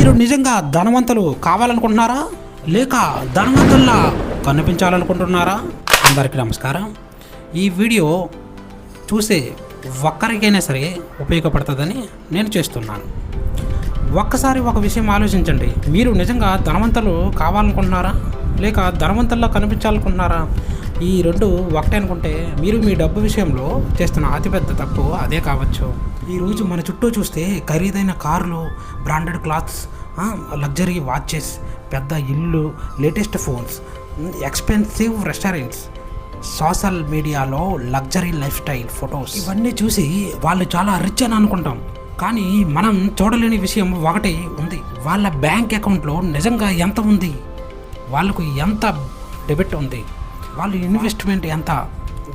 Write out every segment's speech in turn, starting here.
మీరు నిజంగా ధనవంతులు కావాలనుకుంటున్నారా లేక ధనవంతుల్లా కనిపించాలనుకుంటున్నారా? అందరికీ నమస్కారం. ఈ వీడియో చూసే ఒక్కరికైనా సరే ఉపయోగపడుతుందని నేను చేస్తున్నాను. ఒక్కసారి ఒక విషయం ఆలోచించండి. మీరు నిజంగా ధనవంతులు కావాలనుకుంటున్నారా లేక ధనవంతుల్లా కనిపించాలనుకుంటున్నారా? ఈ రెండు ఒకటే అనుకుంటే మీరు మీ డబ్బు విషయంలో చేస్తున్న అతిపెద్ద తప్పు అదే కావచ్చు. ఈరోజు మన చుట్టూ చూస్తే ఖరీదైన కార్లు, బ్రాండెడ్ క్లాత్స్, లగ్జరీ వాచెస్, పెద్ద ఇల్లు, latest phones, expensive restaurants, social మీడియాలో లగ్జరీ లైఫ్ స్టైల్ ఫొటోస్, ఇవన్నీ చూసి వాళ్ళు చాలా రిచ్ అని అనుకుంటాం. కానీ మనం చూడలేని విషయం ఒకటి ఉంది. వాళ్ళ బ్యాంక్ అకౌంట్లో నిజంగా ఎంత ఉంది, వాళ్ళకు ఎంత డెబిట్ ఉంది, వాళ్ళ ఇన్వెస్ట్మెంట్ ఎంత,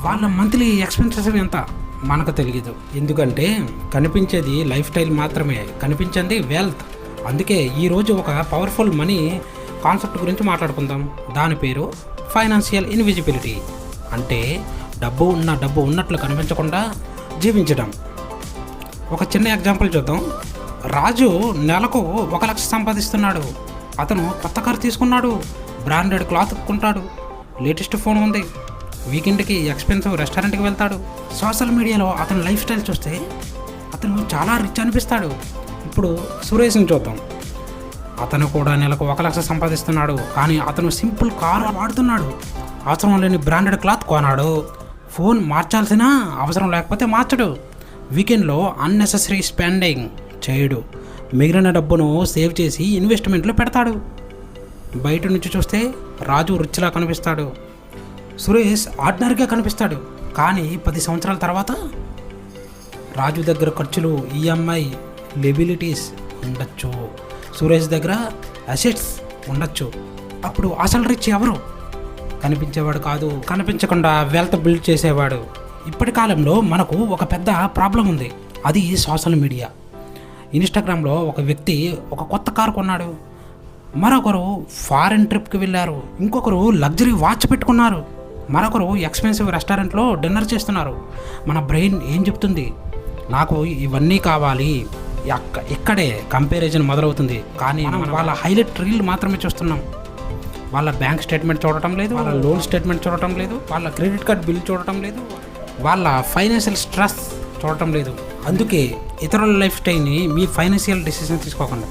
వాళ్ళ మంత్లీ ఎక్స్పెన్సెస్ ఎంత మనకు తెలియదు. ఎందుకంటే కనిపించేది లైఫ్ స్టైల్ మాత్రమే, కనిపించేది వెల్త్. అందుకే ఈరోజు ఒక పవర్ఫుల్ మనీ కాన్సెప్ట్ గురించి మాట్లాడుకుందాం. దాని పేరు ఫైనాన్షియల్ ఇన్విజిబిలిటీ. అంటే డబ్బు ఉన్నట్లు కనిపించకుండా జీవించడం. ఒక చిన్న ఎగ్జాంపుల్ చూద్దాం. రాజు నెలకు 1 లక్ష సంపాదిస్తున్నాడు. అతను కొత్త కారు తీసుకున్నాడు, బ్రాండెడ్ క్లాత్ కొంటాడు, లేటెస్ట్ ఫోన్ ఉంది, వీకెండ్కి ఎక్స్పెన్సివ్ రెస్టారెంట్కి వెళ్తాడు. సోషల్ మీడియాలో అతని లైఫ్ స్టైల్ చూస్తే అతను చాలా రిచ్ అనిపిస్తాడు. ఇప్పుడు సురేష్ని చూద్దాం. అతను కూడా నెలకు 1 లక్ష సంపాదిస్తున్నాడు. కానీ అతను సింపుల్ కారు వాడుతున్నాడు, అవసరం లేని బ్రాండెడ్ క్లాత్ కొనాడు, ఫోన్ మార్చాల్సిన అవసరం లేకపోతే మార్చడు, వీకెండ్లో అన్నెసెసరీ స్పెండింగ్ చేయడు, మిగిలిన డబ్బును సేవ్ చేసి ఇన్వెస్ట్మెంట్లో పెడతాడు. బయట నుంచి చూస్తే రాజు రిచ్లా కనిపిస్తాడు, సురేష్ ఆర్డినరీగా కనిపిస్తాడు. కానీ 10 సంవత్సరాల తర్వాత రాజు దగ్గర ఖర్చులు, ఈఎంఐ, లెబిలిటీస్ ఉండొచ్చు, సురేష్ దగ్గర అసెట్స్ ఉండొచ్చు. అప్పుడు అసలు రిచ్ ఎవరు? కనిపించేవాడు కాదు, కనిపించకుండా వెల్త్ బిల్డ్ చేసేవాడు. ఇప్పటి కాలంలో మనకు ఒక పెద్ద ప్రాబ్లం ఉంది, అది సోషల్ మీడియా. ఇన్స్టాగ్రామ్లో ఒక వ్యక్తి ఒక కొత్త కారు కొన్నాడు, మరొకరు ఫారెన్ ట్రిప్కి వెళ్ళారు, ఇంకొకరు లగ్జరీ వాచ్ పెట్టుకున్నారు, మరొకరు ఎక్స్పెన్సివ్ రెస్టారెంట్లో డిన్నర్ చేస్తున్నారు. మన బ్రెయిన్ ఏం చెప్తుంది? నాకు ఇవన్నీ కావాలి. ఇక్కడే కంపారిజన్ మొదలవుతుంది. కానీ మనం వాళ్ళ హైలైట్ రీల్ మాత్రమే చూస్తున్నాం. వాళ్ళ బ్యాంక్ స్టేట్మెంట్ చూడటం లేదు, వాళ్ళ లోన్ స్టేట్మెంట్ చూడటం లేదు, వాళ్ళ క్రెడిట్ కార్డ్ బిల్ చూడటం లేదు, వాళ్ళ ఫైనాన్షియల్ స్ట్రెస్ చూడటం లేదు. అందుకే ఇతరుల లైఫ్ స్టైల్ని మీ ఫైనాన్షియల్ డెసిషన్ తీసుకోకండి.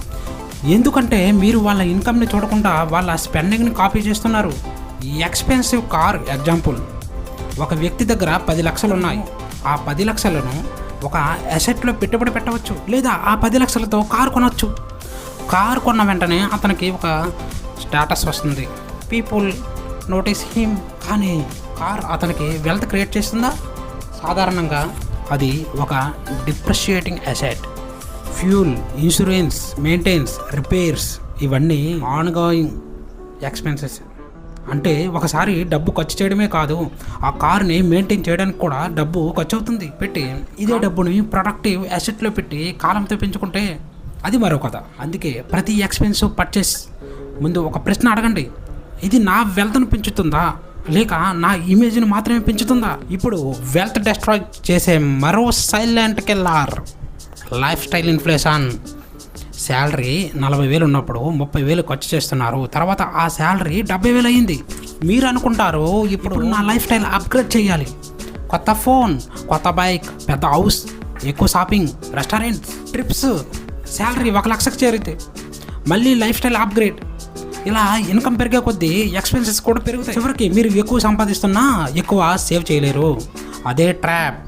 ఎందుకంటే మీరు వాళ్ళ ఇన్కమ్ని చూడకుండా వాళ్ళ స్పెండింగ్ని కాపీ చేస్తున్నారు. ఈ ఎక్స్పెన్సివ్ కార్ ఎగ్జాంపుల్. ఒక వ్యక్తి దగ్గర 10 లక్షలు ఉన్నాయి. ఆ 10 లక్షలను ఒక అసెట్లో పెట్టుబడి పెట్టవచ్చు, లేదా ఆ 10 లక్షలతో కారు కొనవచ్చు. కారు కొన్న వెంటనే అతనికి ఒక స్టేటస్ వస్తుంది, పీపుల్ నోటీస్ హిమ్. కానీ కార్ అతనికి వెల్త్ క్రియేట్ చేస్తుందా? సాధారణంగా అది ఒక depreciating asset. Fuel, insurance, maintenance, repairs, ఇవన్నీ ఆన్గోయింగ్ ఎక్స్పెన్సెస్. అంటే ఒకసారి డబ్బు ఖర్చు చేయడమే కాదు, ఆ కార్ని మెయింటైన్ చేయడానికి కూడా డబ్బు ఖర్చు అవుతుంది. పెట్టి ఇదే డబ్బుని ప్రొడక్టివ్ అసెట్లో పెట్టి కాలంతో పెంచుకుంటే అది మరో కథ. అందుకే ప్రతి ఎక్స్పెన్సివ్ పర్చేస్ ముందు ఒక ప్రశ్న అడగండి, ఇది నా వెల్త్ను పెంచుతుందా లేక నా ఇమేజ్ని మాత్రమే పెంచుతుందా? ఇప్పుడు వెల్త్ డెస్ట్రాయ్ చేసే మరో silent killer life style inflation. Salary 40,000 ఉన్నప్పుడు 30,000 ఖర్చు చేస్తున్నారు. తర్వాత ఆ శాలరీ 70,000 అయింది. మీరు అనుకుంటారు ఇప్పుడు నా లైఫ్ స్టైల్ అప్గ్రేడ్ చేయాలి. కొత్త ఫోన్, కొత్త బైక్, పెద్ద హౌస్, ఎక్కువ షాపింగ్, రెస్టారెంట్స్, ట్రిప్స్. శాలరీ 1 లక్షకు చేరితే మళ్ళీ లైఫ్ స్టైల్ అప్గ్రేడ్. ఇలా ఇన్కమ్ పెరిగే కొద్దీ ఎక్స్పెన్సెస్ కూడా పెరుగుతాయి. చివరికి మీరు ఎక్కువ సంపాదిస్తున్నా ఎక్కువ సేవ్ చేయలేరు. అదే ట్రాప్.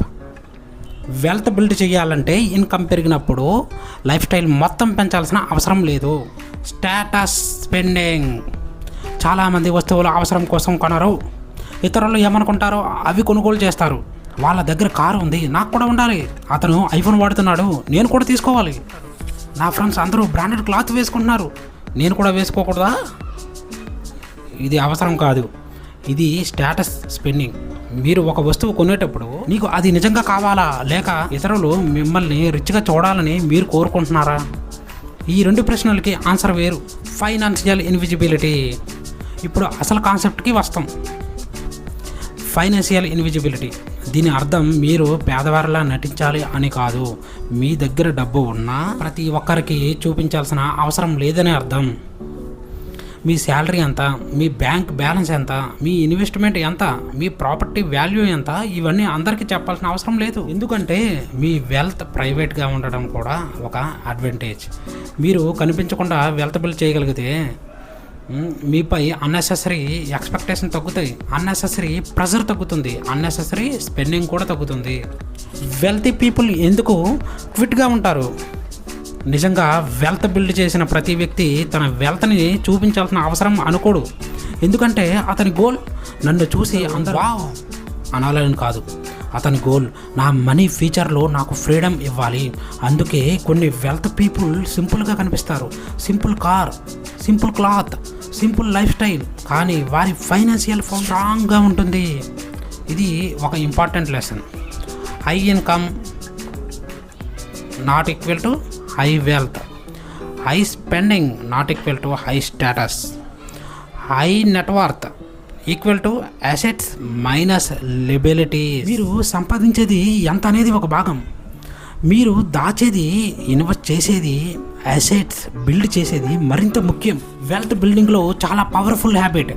వెల్త్ బిల్డ్ చేయాలంటే ఇన్కమ్ పెరిగినప్పుడు లైఫ్ స్టైల్ మొత్తం పెంచాల్సిన అవసరం లేదు. Status spending. చాలామంది వస్తువులు అవసరం కోసం కొనరు, ఇతరులు ఏమనుకుంటారో అవి కొనుగోలు చేస్తారు. వాళ్ళ దగ్గర కారు ఉంది, నాకు కూడా ఉండాలి. అతను ఐఫోన్ వాడుతున్నాడు, నేను కూడా తీసుకోవాలి. నా ఫ్రెండ్స్ అందరూ బ్రాండెడ్ క్లాత్ వేసుకుంటున్నారు, నేను కూడా వేసుకోకూడదా? ఇది అవసరం కాదు, ఇది స్టేటస్ స్పెండింగ్. మీరు ఒక వస్తువు కొనేటప్పుడు మీకు అది నిజంగా కావాలా లేక ఇతరులు మిమ్మల్ని రిచ్గా చూడాలని మీరు కోరుకుంటున్నారా? ఈ 2 ప్రశ్నలకి ఆన్సర్ వేరు. Financial invisibility. ఇప్పుడు అసలు కాన్సెప్ట్కి వస్తాం. Financial invisibility. దీని అర్థం మీరు పేదవారిలా నటించాలి అని కాదు. మీ దగ్గర డబ్బు ఉన్నా ప్రతి ఒక్కరికి చూపించాల్సిన అవసరం లేదని అర్థం. మీ శాలరీ ఎంత, మీ బ్యాంక్ బ్యాలెన్స్ ఎంత, మీ ఇన్వెస్ట్మెంట్ ఎంత, మీ ప్రాపర్టీ వాల్యూ ఎంత, ఇవన్నీ అందరికీ చెప్పాల్సిన అవసరం లేదు. ఎందుకంటే మీ వెల్త్ ప్రైవేట్గా ఉండడం కూడా ఒక అడ్వాంటేజ్. మీరు కనిపించకుండా వెల్త్ బిల్డ్ చేయగలిగితే మీపై అన్నెసెసరీ ఎక్స్పెక్టేషన్ తగ్గుతాయి, అన్నెసెసరీ ప్రెజర్ తగ్గుతుంది, అన్నెసెసరీ స్పెండింగ్ కూడా తగ్గుతుంది. వెల్తీ పీపుల్ ఎందుకు క్విట్గా ఉంటారు? నిజంగా వెల్త్ బిల్డ్ చేసిన ప్రతి వ్యక్తి తన వెల్త్ని చూపించాల్సిన అవసరం అనుకోడు. ఎందుకంటే అతని గోల్ నన్ను చూసి అందరూ వావ్ అనాలని కాదు. అతని గోల్ నా మనీ ఫ్యూచర్లో నాకు ఫ్రీడమ్ ఇవ్వాలి. అందుకే కొన్ని వెల్త్ పీపుల్ సింపుల్గా కనిపిస్తారు. Simple car, simple cloth, simple life style, కానీ వారి ఫైనాన్షియల్ స్ట్రాంగ్గా ఉంటుంది. ఇది ఒక important lesson. High income not equal to high wealth, high spending not equal to high status, high net worth equal to assets minus liability. మీరు సంపాదించేది ఎంత అనేది ఒక భాగం, మీరు దాచేది, ఇన్వెస్ట్ చేసేది, అసెట్స్ బిల్డ్ చేసేది మరింత ముఖ్యం. వెల్త్ బిల్డింగ్లో చాలా powerful habit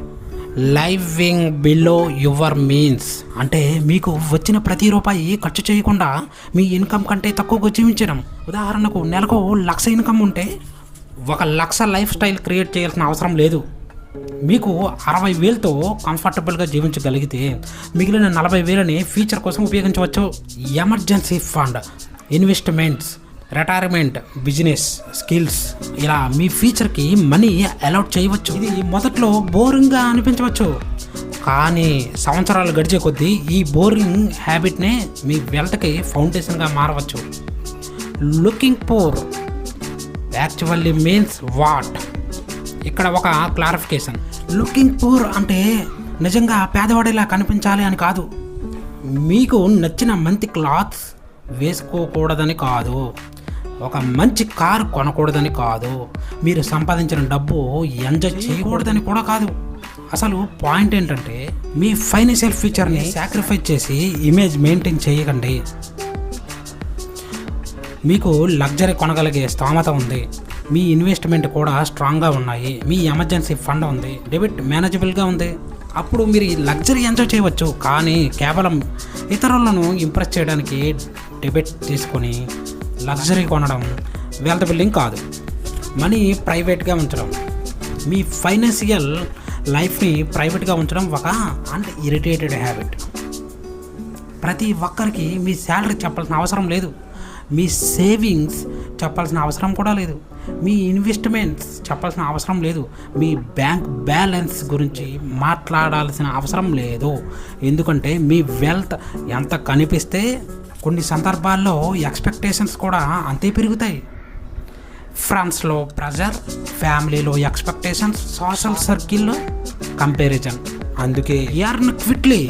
living below your means. అంటే మీకు వచ్చిన ప్రతి రూపాయి ఖర్చు చేయకుండా మీ ఇన్కమ్ కంటే తక్కువగా జీవించడం. ఉదాహరణకు నెలకు 1,00,000 ఇన్కమ్ ఉంటే 1,00,000 లైఫ్ స్టైల్ క్రియేట్ చేయాల్సిన అవసరం లేదు. మీకు 60,000తో కంఫర్టబుల్గా జీవించగలిగితే మిగిలిన 40,000ని ఫ్యూచర్ కోసం ఉపయోగించవచ్చు. Emergency fund, investments, retirement, business, skills, ఇలా మీ ఫ్యూచర్కి మనీ అలౌట్ చేయవచ్చు. ఇది మొదట్లో బోరింగ్గా అనిపించవచ్చు, కానీ సంవత్సరాలు గడిచే కొద్దీ ఈ బోరింగ్ హ్యాబిట్నే మీ వెల్త్కి ఫౌండేషన్గా మారవచ్చు. Looking poor actually means what? ఇక్కడ ఒక క్లారిఫికేషన్. లుకింగ్ పూర్ అంటే నిజంగా పేదవాడిలా కనిపించాలి అని కాదు. మీకు నచ్చిన మంచి క్లాత్స్ వేసుకోకూడదని కాదు, ఒక మంచి కారు కొనకూడదని కాదు, మీరు సంపాదించిన డబ్బు ఎంజాయ్ చేయకూడదని కూడా కాదు. అసలు పాయింట్ ఏంటంటే మీ ఫైనాన్షియల్ ఫ్యూచర్ని సాక్రిఫైస్ చేసి ఇమేజ్ మెయింటైన్ చేయకండి. మీకు లగ్జరీ కొనగలిగే స్తోమత ఉంది, మీ ఇన్వెస్ట్మెంట్ కూడా స్ట్రాంగ్గా ఉన్నాయి, మీ ఎమర్జెన్సీ ఫండ్ ఉంది, డెబిట్ మేనేజబుల్గా ఉంది, అప్పుడు మీరు ఈ లగ్జరీ ఎంజాయ్ చేయవచ్చు. కానీ కేవలం ఇతరులను ఇంప్రెస్ చేయడానికి డెబిట్ తీసుకొని లగ్జరీ కొనడం వెల్త్ బిల్డింగ్ కాదు. మనీ ప్రైవేట్గా ఉంచడం, మీ ఫైనాన్షియల్ లైఫ్ని ప్రైవేట్గా ఉంచడం ఒక ఇరిటేటెడ్ హ్యాబిట్. ప్రతి ఒక్కరికి మీ శాలరీ చెప్పాల్సిన అవసరం లేదు, మీ సేవింగ్స్ చెప్పాల్సిన అవసరం కూడా లేదు, మీ ఇన్వెస్ట్మెంట్స్ చెప్పాల్సిన అవసరం లేదు, మీ బ్యాంక్ బ్యాలెన్స్ గురించి మాట్లాడాల్సిన అవసరం లేదు. ఎందుకంటే మీ వెల్త్ ఎంత కనిపిస్తే కొన్ని సందర్భాల్లో ఎక్స్పెక్టేషన్స్ కూడా అంతే పెరుగుతాయి. ఫ్రెండ్స్లో ప్రెజర్, ఫ్యామిలీలో ఎక్స్పెక్టేషన్స్, సోషల్ సర్కిల్లో కంపారిజన్. అందుకే earn quickly,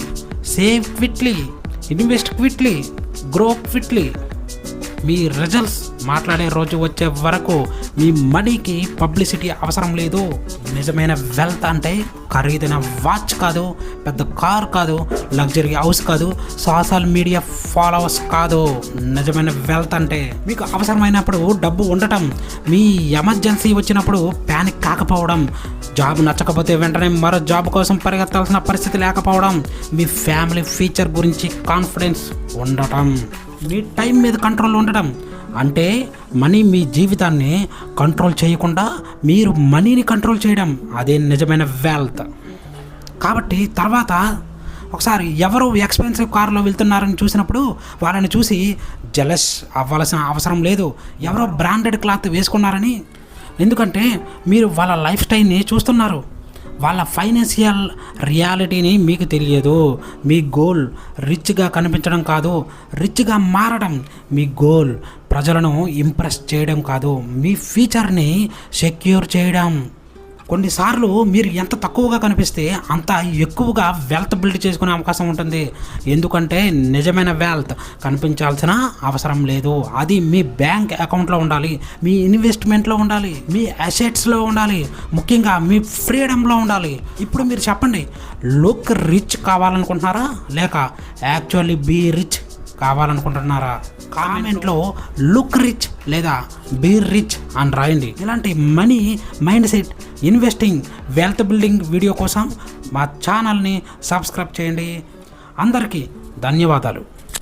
save quickly, invest quickly, grow quickly. మీ రిజల్ట్స్ మాట్లాడే రోజు వచ్చే వరకు మీ మనీకి పబ్లిసిటీ అవసరం లేదు. నిజమైన వెల్త్ అంటే ఖరీదైన వాచ్ కాదు, పెద్ద కార్ కాదు, లగ్జరీ హౌస్ కాదు, సోషల్ మీడియా ఫాలోవర్స్ కాదు. నిజమైన వెల్త్ అంటే మీకు అవసరమైనప్పుడు డబ్బు ఉండటం, మీ ఎమర్జెన్సీ వచ్చినప్పుడు ప్యానిక్ కాకపోవడం, జాబ్ నచ్చకపోతే వెంటనే మరో జాబ్ కోసం పరిగెత్తాల్సిన పరిస్థితి లేకపోవడం, మీ ఫ్యామిలీ ఫ్యూచర్ గురించి కాన్ఫిడెన్స్ ఉండటం, మీ టైం మీద కంట్రోల్ ఉండటం. అంటే మనీ మీ జీవితాన్ని కంట్రోల్ చేయకుండా మీరు మనీని కంట్రోల్ చేయడం, అదే నిజమైన వెల్త్. కాబట్టి తర్వాత ఒకసారి ఎవరో ఎక్స్పెన్సివ్ కార్లో వెళ్తున్నారని చూసినప్పుడు వాళ్ళని చూసి జెలస్ అవ్వాల్సిన అవసరం లేదు. ఎవరో బ్రాండెడ్ క్లాత్ వేసుకున్నారని, ఎందుకంటే మీరు వాళ్ళ లైఫ్ స్టైల్ని చూస్తున్నారు, వాళ్ళ ఫైనాన్షియల్ రియాలిటీని మీకు తెలియదు. మీ గోల్ రిచ్గా కనిపించడం కాదు, రిచ్గా మారడం. మీ గోల్ ప్రజలను ఇంప్రెస్ చేయడం కాదు, మీ ఫ్యూచర్ని సెక్యూర్ చేయడం. కొన్నిసార్లు మీరు ఎంత తక్కువగా కనిపిస్తే అంత ఎక్కువగా వెల్త్ బిల్డ్ చేసుకునే అవకాశం ఉంటుంది. ఎందుకంటే నిజమైన వెల్త్ కనిపించాల్సిన అవసరం లేదు. అది మీ బ్యాంక్ అకౌంట్లో ఉండాలి, మీ ఇన్వెస్ట్మెంట్లో ఉండాలి, మీ అసెట్స్లో ఉండాలి, ముఖ్యంగా మీ ఫ్రీడమ్లో ఉండాలి. ఇప్పుడు మీరు చెప్పండి, లుక్ రిచ్ కావాలనుకుంటున్నారా లేక యాక్చువల్లీ బీ రిచ్ కావాలనుకుంటున్నారా? కామెంట్లో లుక్ రిచ్ లేదా బీ రిచ్ అని రాయండి. ఇలాంటి money, mindset, investing, wealth building video కోసం మా ఛానల్ని సబ్స్క్రైబ్ చేయండి. అందరికీ ధన్యవాదాలు.